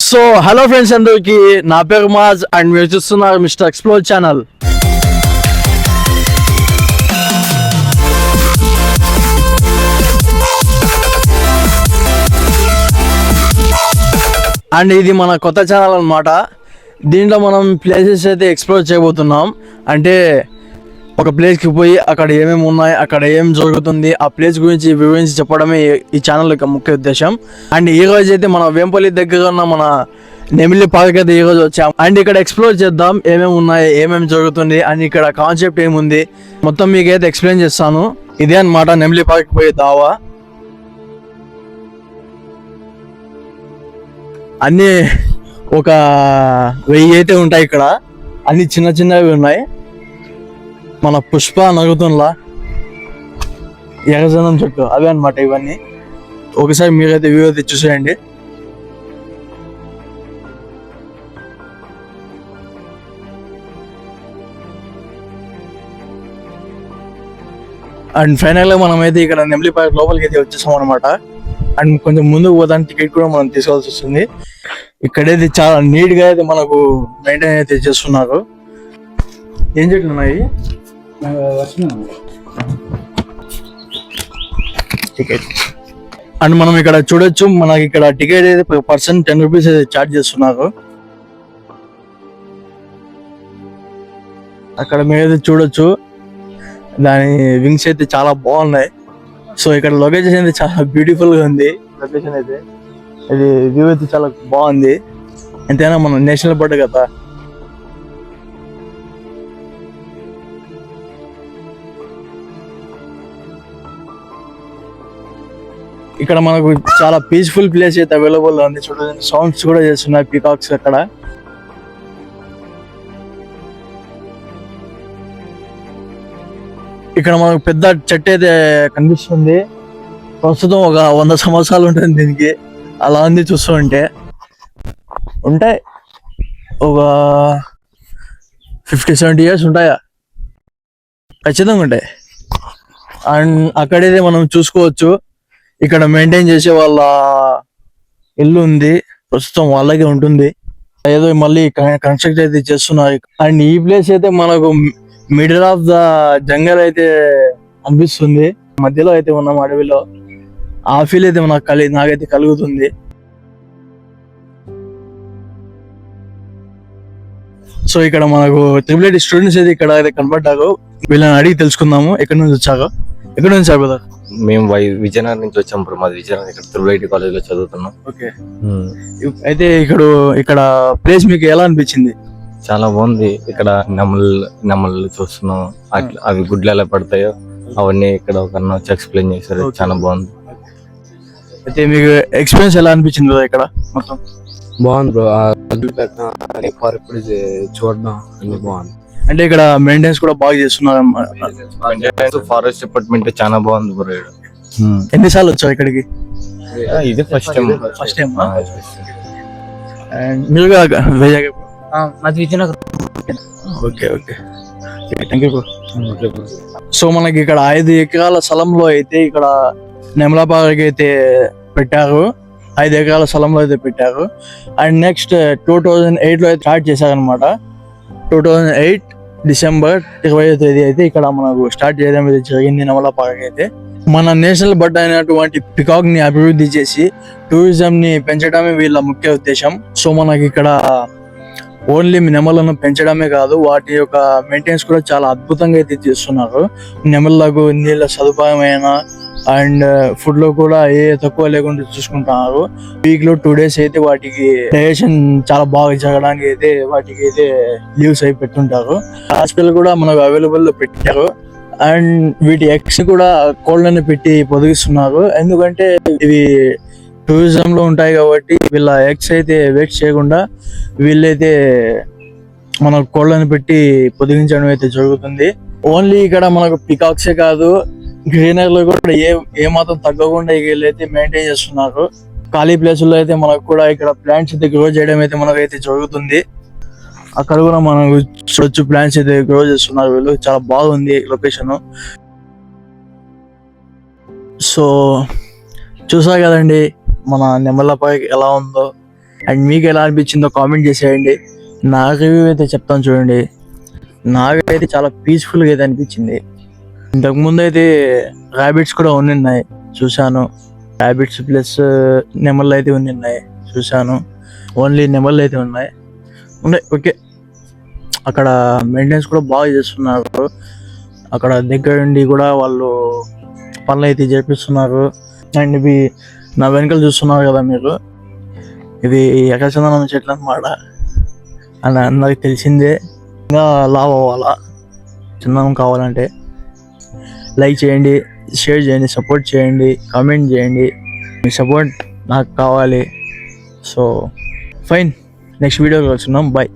So hello friends అందరికి, నా పేరు మాజ్ అండ్ మీరు చూస్తున్నారు మిస్టర్ ఎక్స్ప్లోర్ ఛానల్. అండ్ ఇది మన కొత్త ఛానల్ అన్నమాట. దీంట్లో మనం ప్లేసెస్ అయితే ఎక్స్ప్లోర్ చేయబోతున్నాం. అంటే ఒక ప్లేస్కి పోయి అక్కడ ఏమేమి ఉన్నాయి, అక్కడ ఏం జరుగుతుంది, ఆ ప్లేస్ గురించి వివరించి చెప్పడమే ఈ ఛానల్ యొక్క ముఖ్య ఉద్దేశం. అండ్ ఈ రోజు అయితే మన వేంపల్లి దగ్గర ఉన్న మన నెమిలి పార్క్ అయితే ఈ రోజు వచ్చాం. అండ్ ఇక్కడ ఎక్స్ప్లోర్ చేద్దాం ఏమేమి ఉన్నాయి, ఏమేమి జరుగుతుంది అండ్ ఇక్కడ కాన్సెప్ట్ ఏముంది మొత్తం మీకైతే ఎక్స్ప్లెయిన్ చేస్తాను. ఇదే అన్నమాట నెమిలి పార్క్ పోయే దావా. అన్నీ ఒక 1000 అయితే ఉంటాయి ఇక్కడ. అన్ని చిన్న చిన్నవి ఉన్నాయి. మన పుష్ప నగుతుంలా ఎర్రజనం చెట్టు అవే అనమాట ఇవన్నీ. ఒకసారి మీరైతే వ్యూ అయితే చూసేయండి. అండ్ ఫైనల్ గా మనం అయితే ఇక్కడ నెమిలి పార్క్ లోపలికి అయితే వచ్చేసాం అనమాట. అండ్ కొంచెం ముందుకు పోదానికి టికెట్ కూడా మనం తీసుకోవాల్సి వస్తుంది. ఇక్కడైతే చాలా నీట్ గా అయితే మనకు మెయింటైన్ అయితే చేస్తున్నారు. ఏం చెట్లు ఉన్నాయి? టికెట్. అండ్ మనం ఇక్కడ చూడొచ్చు, మనకి ఇక్కడ టికెట్ అయితే per person 10 రూపీస్ అయితే ఛార్జ్ చేస్తున్నారు. అక్కడ మీరైతే చూడొచ్చు, దాని వింగ్స్ అయితే చాలా బాగున్నాయి. సో ఇక్కడ లొకేషన్ అయితే చాలా బ్యూటిఫుల్ గా ఉంది. లొకేషన్ అయితే ఇది వ్యూ అయితే చాలా బాగుంది. ఎంతైనా మన నేషనల్ బర్డ్ కదా. ఇక్కడ మనకు చాలా పీస్ఫుల్ ప్లేస్ అయితే అవైలబుల్ ఉంది. చూడండి, సౌండ్స్ కూడా చేస్తున్నాయి పీకాక్స్ అక్కడ. ఇక్కడ మనకు పెద్ద చెట్టు అయితే కనిపిస్తుంది. ప్రస్తుతం ఒక 100 సంవత్సరాలు ఉంటుంది దీనికి. అలా ఉంది చూస్తూ ఉంటే. ఉంటాయి ఒక 50-70 years ఉంటాయా, ఖచ్చితంగా ఉంటాయి. అండ్ అక్కడైతే మనం చూసుకోవచ్చు, ఇక్కడ మెయింటైన్ చేసే వాళ్ళ ఇల్లు ఉంది. ప్రస్తుతం వాళ్ళకే ఉంటుంది. ఏదో మళ్ళీ కన్స్ట్రక్ట్ అయితే చేస్తున్నారు. అండ్ ఈ ప్లేస్ అయితే మనకు మిడిల్ ఆఫ్ ద జంగల్ అయితే అనిపిస్తుంది. మధ్యలో అయితే ఉన్నాం అడవిలో. ఆ ఫీల్ అయితే నాకైతే కలుగుతుంది. సో ఇక్కడ మనకు ట్రిపుల్ స్టూడెంట్స్ అయితే ఇక్కడ అయితే కనబడ్డారు. వీళ్ళని అడిగి తెలుసుకుందాము ఎక్కడి నుంచి వచ్చాక. ఎక్కడి నుంచి సార్ బ్రదర్? మేము విజయనగరం నుంచి వచ్చాం బ్రో. మాది విజయనగరం. ఇక్కడ ట్రిపుల్ కాలేజ్ లో చదువుతున్నాం. ఓకే. అయితే ఇక్కడ ప్లేస్ మీకు ఎలా అనిపించింది? చాలా బాగుంది. ఇక్కడ నెమళ్ళు చూస్తున్నాం. అవి గుడ్లు ఎలా పడతాయో అవన్నీ ఇక్కడ ఒక వచ్చి ఎక్స్ప్లెయిన్ చేశారు. చాలా బాగుంది. అయితే మీకు ఎక్స్పీరియన్స్ ఎలా అనిపించింది బ్రో ఇక్కడ మొత్తం? బాగుంది బ్రో. పార్క్ చూడడం అన్ని బాగుంది. అంటే ఇక్కడ మెయింటెనెన్స్ కూడా బాగా చేస్తున్నారు. ఫారెస్ట్ డిపార్ట్మెంట్ చాలా బాగుంది బ్రో. ఎన్నిసార్లు వచ్చావు ఇక్కడికి? ఇది ఫస్ట్ టైం. అండ్ మీరు వైజాగ్? మాది Vizianagaram. Okay okay, thank you bro. So మనకి ఇక్కడ 5 ఎకరాల స్థలంలో అయితే ఇక్కడ నెమల పార్క్ అయితే పెట్టారు. 5 ఎకరాల స్థలంలో అయితే పెట్టారు. అండ్ నెక్స్ట్ 2008 లో అయితే స్టార్ట్ చేశారనమాట. 2008 డిసెంబర్ 20వ తేదీ అయితే ఇక్కడ మనకు స్టార్ట్ చేయడం అయితే జరిగింది నెమల పార్క్ అయితే. మన నేషనల్ బర్డ్ అయినటువంటి పికాక్ ని అభివృద్ధి చేసి టూరిజం ని పెంచడమే వీళ్ళ ముఖ్య ఉద్దేశం. సో మనకి ఇక్కడ ఓన్లీ నెమలను పెంచడమే కాదు, వాటి యొక్క మెయింటెనెన్స్ కూడా చాలా అద్భుతంగా అయితే చేస్తున్నారు. నెమళ్ళకు నీళ్ళ సదుపాయమైన అండ్ ఫుడ్ లో కూడా ఏ తక్కువ లేకుండా చూసుకుంటున్నారు. వీక్ లో 2 days అయితే వాటికి డైజెషన్ చాలా బాగా జరగడానికి అయితే వాటికి అయితే లీవ్స్ అయి పెట్టుంటారు. హాస్పిటల్ కూడా మనకు అవైలబుల్ లో పెట్టారు. అండ్ వీటి ఎగ్స్ కూడా కోళ్ళని పెట్టి పొదిగిస్తున్నారు. ఎందుకంటే ఇవి టూరిజం లో ఉంటాయి కాబట్టి వీళ్ళ ఎగ్స్ అయితే వేస్ట్ చేయకుండా వీళ్ళైతే మన కోళ్ళని పెట్టి పొదిగించడం అయితే జరుగుతుంది. ఓన్లీ ఇక్కడ మనకు పికాక్సే కాదు, గ్రీనరీ లో కూడా ఏ మాత్రం తగ్గకుండా వీళ్ళైతే మెయింటైన్ చేస్తున్నారు. ఖాళీ ప్లేసుల్లో అయితే మనకు కూడా ఇక్కడ ప్లాంట్స్ అయితే గ్రో చేయడం అయితే మనకు అయితే జరుగుతుంది. అక్కడ కూడా మనకు చూడొచ్చు, ప్లాంట్స్ అయితే గ్రో చేస్తున్నారు వీళ్ళు. చాలా బాగుంది లొకేషన్. సో చూసా కదండి మన నెమల పార్క్ ఎలా ఉందో. అండ్ మీకు ఎలా అనిపించిందో కామెంట్ చేసేయండి. నా రివ్యూ అయితే చెప్తాను చూడండి. నాకైతే చాలా పీస్ఫుల్గా అయితే అనిపించింది. ఇంతకుముందు అయితే ర్యాబిట్స్ కూడా ఉన్నాయి చూశాను. ర్యాబిట్స్ ప్లస్ నెమళ్ళు అయితే ఉన్నాయి చూశాను. ఓన్లీ నెమళ్ళు అయితే ఉన్నాయి. ఓకే, అక్కడ మెయింటెనెన్స్ కూడా బాగా చేస్తున్నారు. అక్కడ దగ్గర నుండి కూడా వాళ్ళు పనులు అయితే చేపిస్తున్నారు. అండ్ ఇవి నా వెనకాల చూస్తున్నారు కదా మీరు, ఇది ఎకచందనం చెట్లు అన్నమాట. అని అందరికి తెలిసిందే. ఇంకా లావ్ అవ్వాలా, చందనం కావాలంటే లైక్ చేయండి, షేర్ చేయండి, సపోర్ట్ చేయండి, కామెంట్ చేయండి. మీ సపోర్ట్ నాకు కావాలి. సో ఫైన్, నెక్స్ట్ వీడియో కలుసుకుందాం. బాయ్.